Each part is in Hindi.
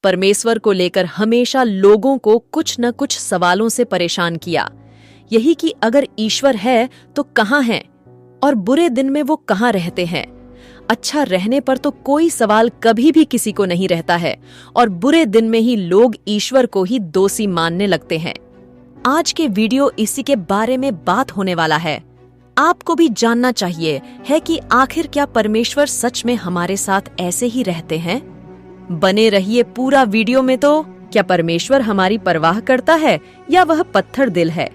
परमेश्वर को लेकर हमेशा लोगों को कुछ न कुछ सवालों से परेशान किया। यही कि अगर ईश्वर है तो कहाँ है और बुरे दिन में वो कहाँ रहते हैं। अच्छा रहने पर तो कोई सवाल कभी भी किसी को नहीं रहता है और बुरे दिन में ही लोग ईश्वर को ही दोषी मानने लगते हैं। आज के वीडियो इसी के बारे में बात होने वाला है। आपको भी जानना चाहिए है कि आखिर क्या परमेश्वर सच में हमारे साथ ऐसे ही रहते हैं। बने रहिए पूरा वीडियो में। तो क्या परमेश्वर हमारी परवाह करता है या वह पत्थर दिल है?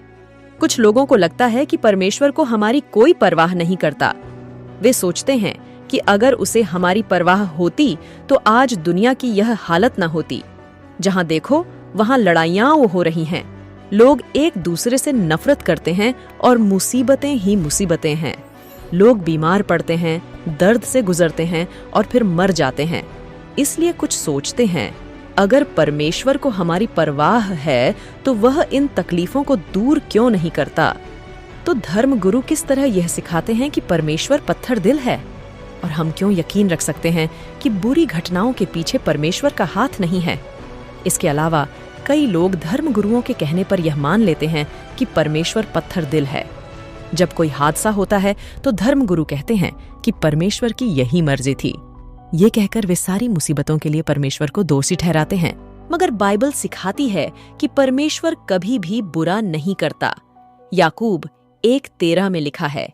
कुछ लोगों को लगता है कि परमेश्वर को हमारी कोई परवाह नहीं करता। वे सोचते हैं कि अगर उसे हमारी परवाह होती तो आज दुनिया की यह हालत न होती। जहां देखो वहां लड़ाइयां हो रही हैं, लोग एक दूसरे से नफरत करते हैं और मुसीबतें ही मुसीबतें हैं। लोग बीमार पड़ते हैं, दर्द से गुजरते हैं और फिर मर जाते हैं। इसलिए कुछ सोचते हैं अगर परमेश्वर को हमारी परवाह है तो वह इन तकलीफों को दूर क्यों नहीं करता। तो धर्मगुरु किस तरह यह सिखाते हैं कि परमेश्वर पत्थर दिल है, और हम क्यों यकीन रख सकते हैं कि बुरी घटनाओं के पीछे परमेश्वर का हाथ नहीं है। इसके अलावा कई लोग धर्मगुरुओं के कहने पर यह मान लेते हैं कि परमेश्वर पत्थर दिल है। जब कोई हादसा होता है तो धर्मगुरु कहते हैं कि परमेश्वर की यही मर्जी थी। ये कहकर वे सारी मुसीबतों के लिए परमेश्वर को दोषी ठहराते हैं। मगर बाइबल सिखाती है कि परमेश्वर कभी भी बुरा नहीं करता। याकूब 1:13 में लिखा है,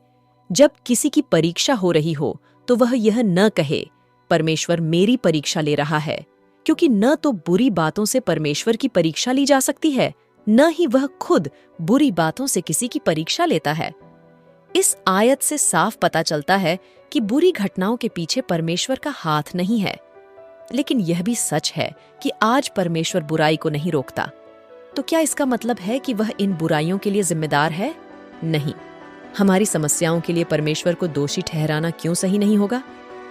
जब किसी की परीक्षा हो रही हो तो वह यह न कहे परमेश्वर मेरी परीक्षा ले रहा है, क्योंकि न तो बुरी बातों से परमेश्वर की परीक्षा ली जा सकती है, न ही वह खुद बुरी बातों से किसी की परीक्षा लेता है। इस आयत से साफ पता चलता है कि बुरी घटनाओं के पीछे परमेश्वर का हाथ नहीं है। लेकिन यह भी सच है कि आज परमेश्वर बुराई को नहीं रोकता। तो क्या इसका मतलब है कि वह इन बुराइयों के लिए जिम्मेदार है? नहीं। हमारी समस्याओं के लिए परमेश्वर को दोषी ठहराना क्यों सही नहीं होगा?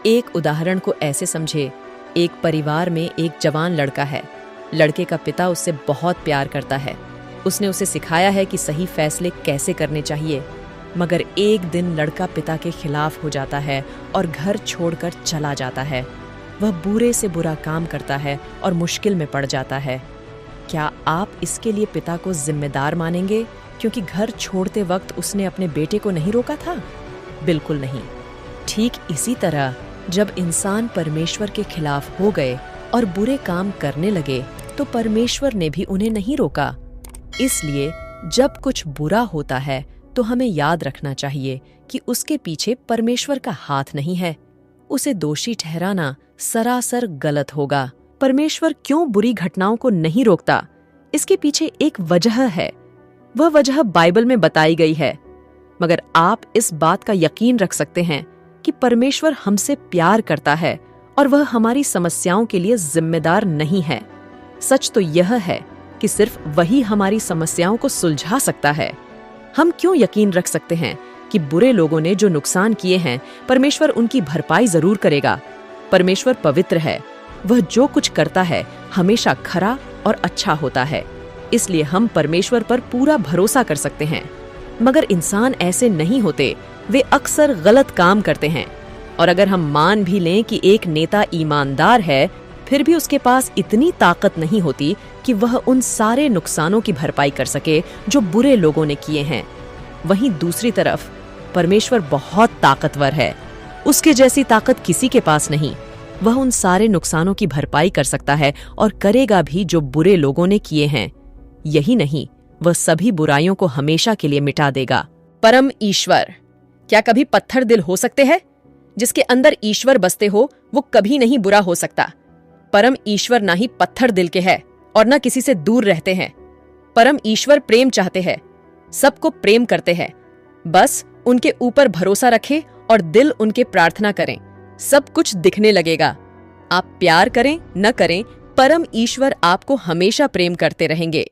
एक उदाहरण को ऐसे समझे। एक परिवार में एक जवान लड़का है। लड़के का पिता उससे बहुत प्यार करता है। उसने उसे सिखाया है कि सही फैसले कैसे करने चाहिए। मगर एक दिन लड़का पिता के खिलाफ हो जाता है और घर छोड़कर चला जाता है। वह बुरे से बुरा काम करता है और मुश्किल में पड़ जाता है। क्या आप इसके लिए पिता को जिम्मेदार मानेंगे क्योंकि घर छोड़ते वक्त उसने अपने बेटे को नहीं रोका था? बिल्कुल नहीं। ठीक इसी तरह जब इंसान परमेश्वर के खिलाफ हो गए और बुरे काम करने लगे तो परमेश्वर ने भी उन्हें नहीं रोका। इसलिए जब कुछ बुरा होता है तो हमें याद रखना चाहिए कि उसके पीछे परमेश्वर का हाथ नहीं है। उसे दोषी ठहराना सरासर गलत होगा। परमेश्वर क्यों बुरी घटनाओं को नहीं रोकता? इसके पीछे एक वजह है। वह वजह बाइबल में बताई गई है। मगर आप इस बात का यकीन रख सकते हैं कि परमेश्वर हमसे प्यार करता है और वह हमारी समस्याओं के लिए जिम्मेदार नहीं है। सच तो यह है कि सिर्फ वही हमारी समस्याओं को सुलझा सकता है। हम क्यों यकीन रख सकते हैं कि बुरे लोगों ने जो नुकसान किए हैं परमेश्वर उनकी भरपाई जरूर करेगा? परमेश्वर पवित्र है। वह जो कुछ करता है हमेशा खरा और अच्छा होता है। इसलिए हम परमेश्वर पर पूरा भरोसा कर सकते हैं। मगर इंसान ऐसे नहीं होते। वे अक्सर गलत काम करते हैं। और अगर हम मान भी लें कि एक नेता ईमानदार है, फिर भी उसके पास इतनी ताकत नहीं होती कि वह उन सारे नुकसानों की भरपाई कर सके जो बुरे लोगों ने किए हैं। वहीं दूसरी तरफ परमेश्वर बहुत ताकतवर है। उसके जैसी ताकत किसी के पास नहीं। वह उन सारे नुकसानों की भरपाई कर सकता है और करेगा भी जो बुरे लोगों ने किए हैं। यही नहीं, वह सभी बुराइयों को हमेशा के लिए मिटा देगा। परम ईश्वर क्या कभी पत्थर दिल हो सकते हैं? जिसके अंदर ईश्वर बसते हो वो कभी नहीं बुरा हो सकता। परम ईश्वर ना ही पत्थर दिल के हैं और न किसी से दूर रहते हैं। परम ईश्वर प्रेम चाहते हैं, सबको प्रेम करते हैं। बस उनके ऊपर भरोसा रखें और दिल उनके प्रार्थना करें, सब कुछ दिखने लगेगा। आप प्यार करें न करें, परम ईश्वर आपको हमेशा प्रेम करते रहेंगे।